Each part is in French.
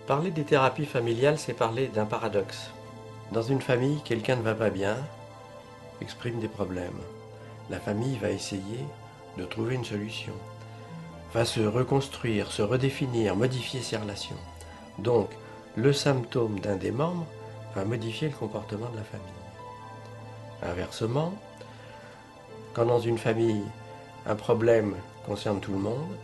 Parler des thérapies familiales, c'est parler d'un paradoxe. Dans une famille, quelqu'un ne va pas bien, exprime des problèmes. La famille va essayer de trouver une solution, va se reconstruire, se redéfinir, modifier ses relations. Donc, le symptôme d'un des membres va modifier le comportement de la famille. Inversement, quand dans une famille, un problème concerne tout le monde,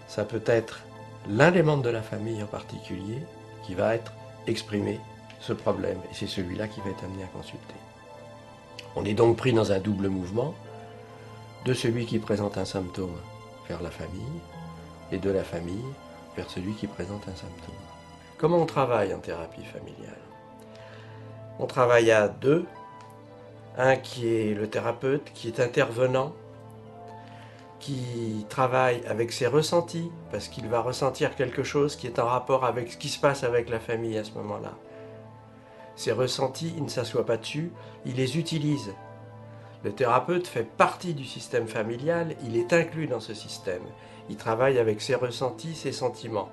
ça peut être l'un des membres de la famille en particulier qui va être exprimé ce problème, et c'est celui-là qui va être amené à consulter. On est donc pris dans un double mouvement, de celui qui présente un symptôme vers la famille, et de la famille vers celui qui présente un symptôme. Comment on travaille en thérapie familiale? On travaille à deux, un qui est le thérapeute, qui est intervenant, qui travaille avec ses ressentis, parce qu'il va ressentir quelque chose qui est en rapport avec ce qui se passe avec la famille à ce moment-là. Ces ressentis, il ne s'assoit pas dessus, il les utilise. Le thérapeute fait partie du système familial, il est inclus dans ce système. Il travaille avec ses ressentis, ses sentiments.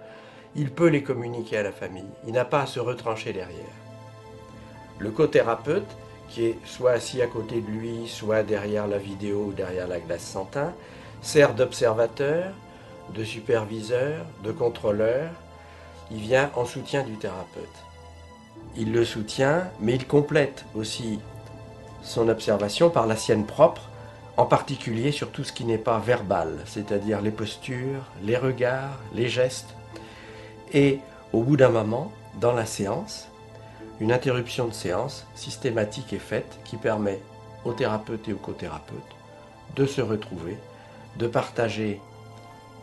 Il peut les communiquer à la famille, il n'a pas à se retrancher derrière. Le co-thérapeute, qui est soit assis à côté de lui, soit derrière la vidéo ou derrière la glace sans teint, sert d'observateur, de superviseur, de contrôleur. Il vient en soutien du thérapeute. Il le soutient, mais il complète aussi son observation par la sienne propre, en particulier sur tout ce qui n'est pas verbal, c'est-à-dire les postures, les regards, les gestes. Et au bout d'un moment, dans la séance, une interruption de séance systématique est faite qui permet au thérapeute et au co-thérapeute de se retrouver, de partager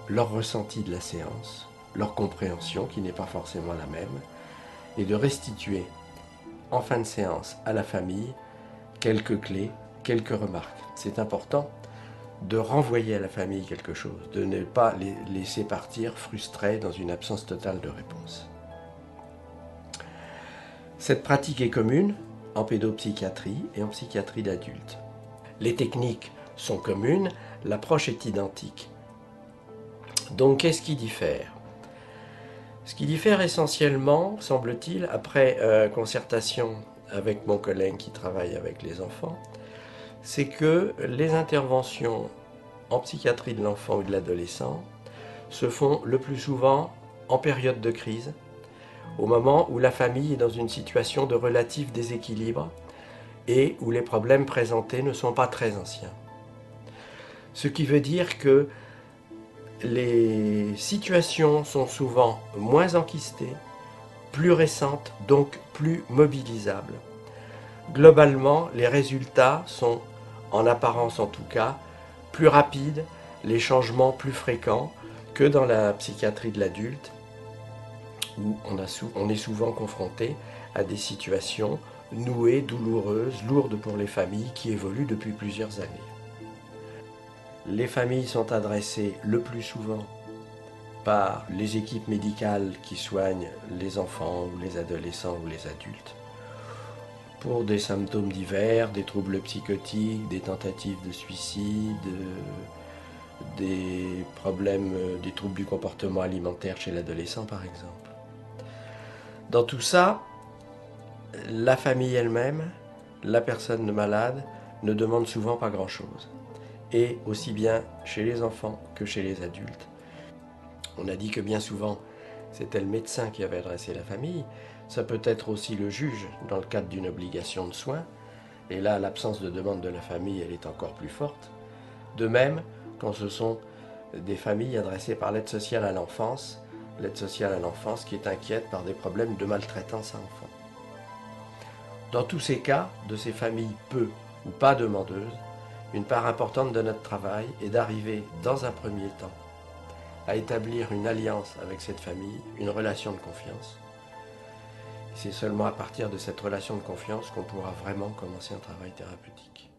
leur ressenti de la séance, leur compréhension qui n'est pas forcément la même, et de restituer en fin de séance à la famille quelques clés, quelques remarques. C'est important de renvoyer à la famille quelque chose, de ne pas les laisser partir frustrés dans une absence totale de réponse. Cette pratique est commune en pédopsychiatrie et en psychiatrie d'adulte. Les techniques sont communes, l'approche est identique. Donc qu'est-ce qui diffère? Ce qui diffère essentiellement, semble-t-il, après concertation avec mon collègue qui travaille avec les enfants, c'est que les interventions en psychiatrie de l'enfant ou de l'adolescent se font le plus souvent en période de crise, au moment où la famille est dans une situation de relatif déséquilibre et où les problèmes présentés ne sont pas très anciens. Ce qui veut dire que les situations sont souvent moins enquistées, plus récentes, donc plus mobilisables. Globalement, les résultats sont, en apparence en tout cas, plus rapides, les changements plus fréquents que dans la psychiatrie de l'adulte, où on est souvent confronté à des situations nouées, douloureuses, lourdes pour les familles qui évoluent depuis plusieurs années. Les familles sont adressées le plus souvent par les équipes médicales qui soignent les enfants ou les adolescents ou les adultes pour des symptômes divers, des troubles psychotiques, des tentatives de suicide, des problèmes, des troubles du comportement alimentaire chez l'adolescent par exemple. Dans tout ça, la famille elle-même, la personne malade, ne demande souvent pas grand-chose. Et aussi bien chez les enfants que chez les adultes. On a dit que bien souvent, c'était le médecin qui avait adressé la famille. Ça peut être aussi le juge dans le cadre d'une obligation de soins. Et là, l'absence de demande de la famille, elle est encore plus forte. De même, quand ce sont des familles adressées par l'aide sociale à l'enfance qui est inquiète par des problèmes de maltraitance à enfants. Dans tous ces cas, de ces familles peu ou pas demandeuses, une part importante de notre travail est d'arriver, dans un premier temps, à établir une alliance avec cette famille, une relation de confiance. C'est seulement à partir de cette relation de confiance qu'on pourra vraiment commencer un travail thérapeutique.